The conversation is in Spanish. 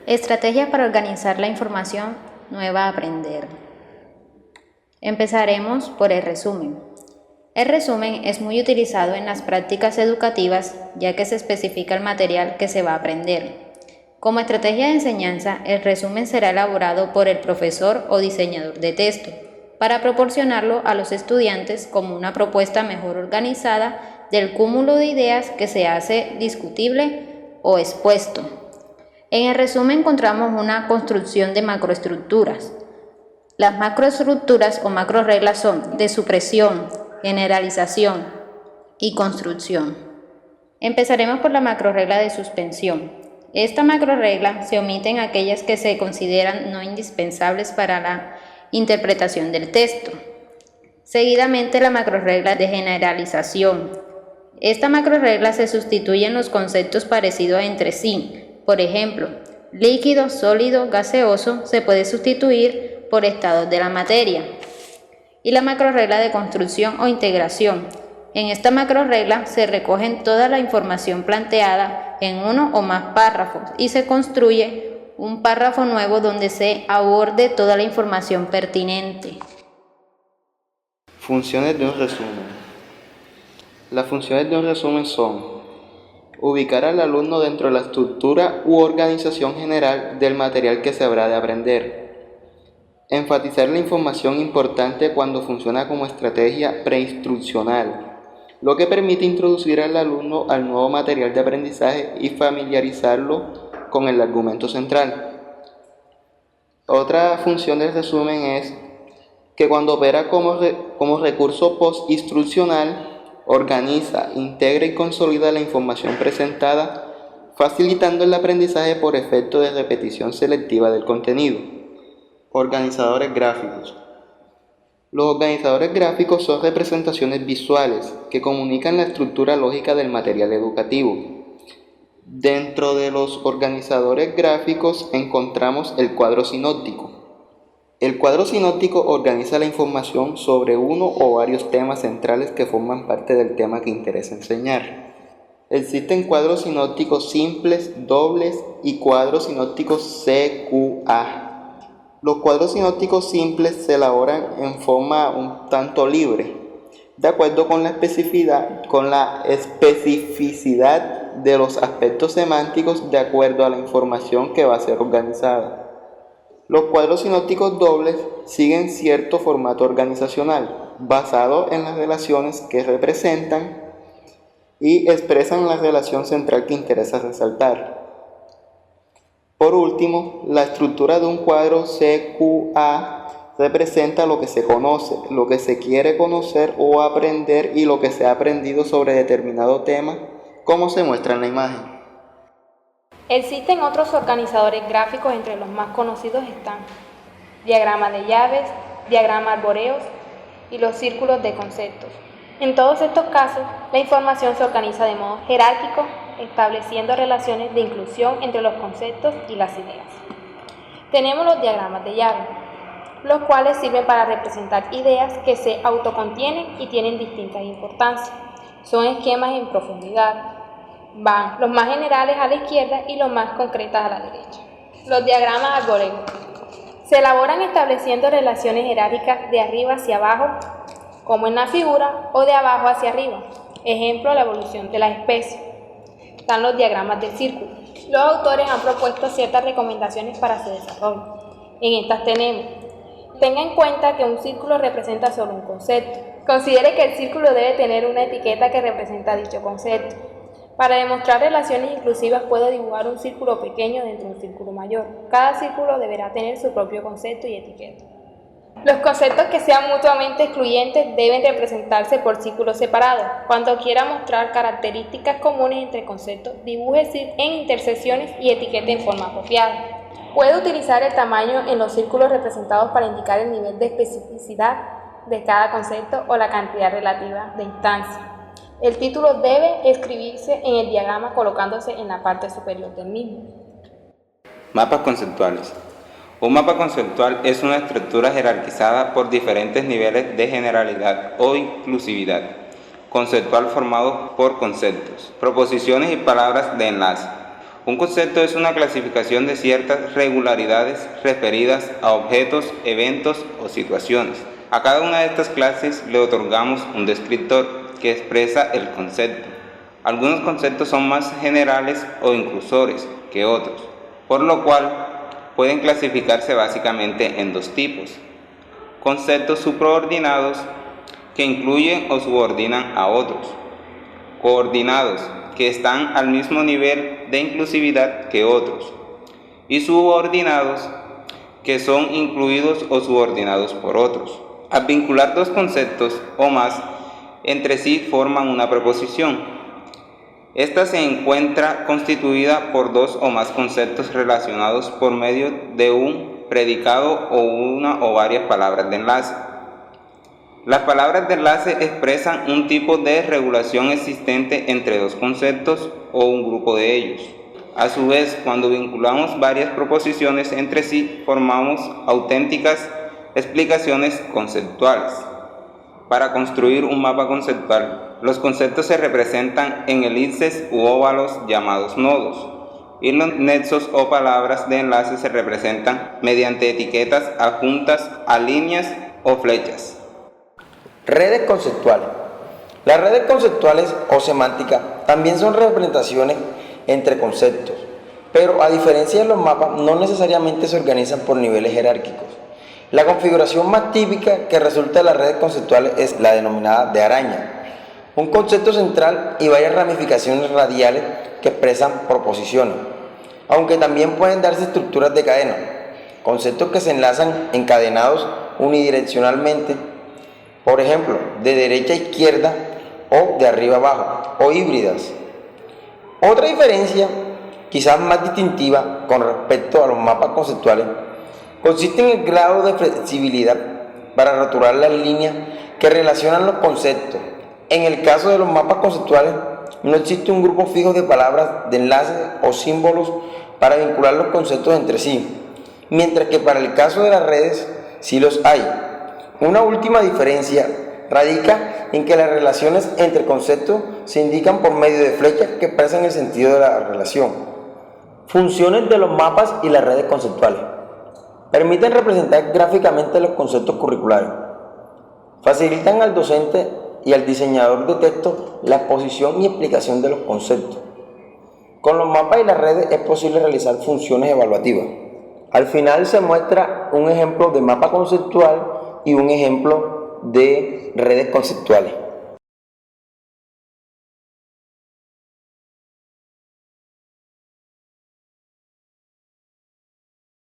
Estrategias para organizar la información nueva a aprender. Empezaremos por el resumen. El resumen es muy utilizado en las prácticas educativas ya que se especifica el material que se va a aprender. Como estrategia de enseñanza, el resumen será elaborado por el profesor o diseñador de texto para proporcionarlo a los estudiantes como una propuesta mejor organizada del cúmulo de ideas que se hace discutible o expuesto. En el resumen encontramos una construcción de macroestructuras. Las macroestructuras o macroreglas son de supresión, generalización y construcción. Empezaremos por la macroregla de suspensión. Esta macroregla se omiten aquellas que se consideran no indispensables para la interpretación del texto. Seguidamente la macroregla de generalización. Esta macroregla se sustituyen los conceptos parecidos entre sí. Por ejemplo, líquido, sólido, gaseoso se puede sustituir por estados de la materia. Y la macroregla de construcción o integración. En esta macroregla se recogen toda la información planteada en uno o más párrafos y se construye un párrafo nuevo donde se aborde toda la información pertinente. Funciones de un resumen. Las funciones de un resumen son ubicar al alumno dentro de la estructura u organización general del material que se habrá de aprender. Enfatizar la información importante cuando funciona como estrategia preinstruccional, lo que permite introducir al alumno al nuevo material de aprendizaje y familiarizarlo con el argumento central. Otra función del resumen es que cuando opera como recurso postinstruccional, organiza, integra y consolida la información presentada, facilitando el aprendizaje por efecto de repetición selectiva del contenido. Organizadores gráficos. Los organizadores gráficos son representaciones visuales que comunican la estructura lógica del material educativo. Dentro de los organizadores gráficos encontramos el cuadro sinóptico. El cuadro sinóptico organiza la información sobre uno o varios temas centrales que forman parte del tema que interesa enseñar. Existen cuadros sinópticos simples, dobles y cuadros sinópticos CQA. Los cuadros sinópticos simples se elaboran en forma un tanto libre, de acuerdo con la especificidad de los aspectos semánticos de acuerdo a la información que va a ser organizada. Los cuadros sinópticos dobles siguen cierto formato organizacional, basado en las relaciones que representan y expresan la relación central que interesa resaltar. Por último, la estructura de un cuadro CQA representa lo que se conoce, lo que se quiere conocer o aprender y lo que se ha aprendido sobre determinado tema, como se muestra en la imagen. Existen otros organizadores gráficos, entre los más conocidos están diagramas de llaves, diagramas arbóreos y los círculos de conceptos. En todos estos casos, la información se organiza de modo jerárquico, estableciendo relaciones de inclusión entre los conceptos y las ideas. Tenemos los diagramas de llaves, los cuales sirven para representar ideas que se autocontienen y tienen distintas importancias. Son esquemas en profundidad. Van los más generales a la izquierda y los más concretas a la derecha. Los diagramas arbóreos se elaboran estableciendo relaciones jerárquicas de arriba hacia abajo, como en la figura, o de abajo hacia arriba. Ejemplo, la evolución de las especies. Están los diagramas del círculo. Los autores han propuesto ciertas recomendaciones para su desarrollo. En estas tenemos: tenga en cuenta que un círculo representa solo un concepto. Considere que el círculo debe tener una etiqueta que representa dicho concepto. Para demostrar relaciones inclusivas puedo dibujar un círculo pequeño dentro de un círculo mayor. Cada círculo deberá tener su propio concepto y etiqueta. Los conceptos que sean mutuamente excluyentes deben representarse por círculos separados. Cuando quiera mostrar características comunes entre conceptos, dibuje en intersecciones y etiquete en forma apropiada. Puede utilizar el tamaño en los círculos representados para indicar el nivel de especificidad de cada concepto o la cantidad relativa de instancias. El título debe escribirse en el diagrama colocándose en la parte superior del mismo. Mapas conceptuales. Un mapa conceptual es una estructura jerarquizada por diferentes niveles de generalidad o inclusividad conceptual formado por conceptos, proposiciones y palabras de enlace. Un concepto es una clasificación de ciertas regularidades referidas a objetos, eventos o situaciones. A cada una de estas clases le otorgamos un descriptor que expresa el concepto. Algunos conceptos son más generales o inclusores que otros, por lo cual pueden clasificarse básicamente en dos tipos: conceptos supraordinados, que incluyen o subordinan a otros; coordinados, que están al mismo nivel de inclusividad que otros; y subordinados, que son incluidos o subordinados por otros. Al vincular dos conceptos o más entre sí forman una preposición. Esta se encuentra constituida por dos o más conceptos relacionados por medio de un predicado o una o varias palabras de enlace. Las palabras de enlace expresan un tipo de regulación existente entre dos conceptos o un grupo de ellos. A su vez, cuando vinculamos varias proposiciones entre sí, formamos auténticas explicaciones conceptuales. Para construir un mapa conceptual, los conceptos se representan en elipses u óvalos llamados nodos, y los nexos o palabras de enlace se representan mediante etiquetas adjuntas a líneas o flechas. Redes conceptuales. Las redes conceptuales o semánticas también son representaciones entre conceptos, pero a diferencia de los mapas, no necesariamente se organizan por niveles jerárquicos. La configuración más típica que resulta de las redes conceptuales es la denominada de araña, un concepto central y varias ramificaciones radiales que expresan proposiciones, aunque también pueden darse estructuras de cadena, conceptos que se enlazan encadenados unidireccionalmente, por ejemplo, de derecha a izquierda o de arriba a abajo, o híbridas. Otra diferencia, quizás más distintiva con respecto a los mapas conceptuales, consiste en el grado de flexibilidad para rotular las líneas que relacionan los conceptos. En el caso de los mapas conceptuales, no existe un grupo fijo de palabras de enlace o símbolos para vincular los conceptos entre sí, mientras que para el caso de las redes sí los hay. Una última diferencia radica en que las relaciones entre conceptos se indican por medio de flechas que expresan el sentido de la relación. Funciones de los mapas y las redes conceptuales. Permiten representar gráficamente los conceptos curriculares. Facilitan al docente y al diseñador de texto la exposición y explicación de los conceptos. Con los mapas y las redes es posible realizar funciones evaluativas. Al final se muestra un ejemplo de mapa conceptual y un ejemplo de redes conceptuales.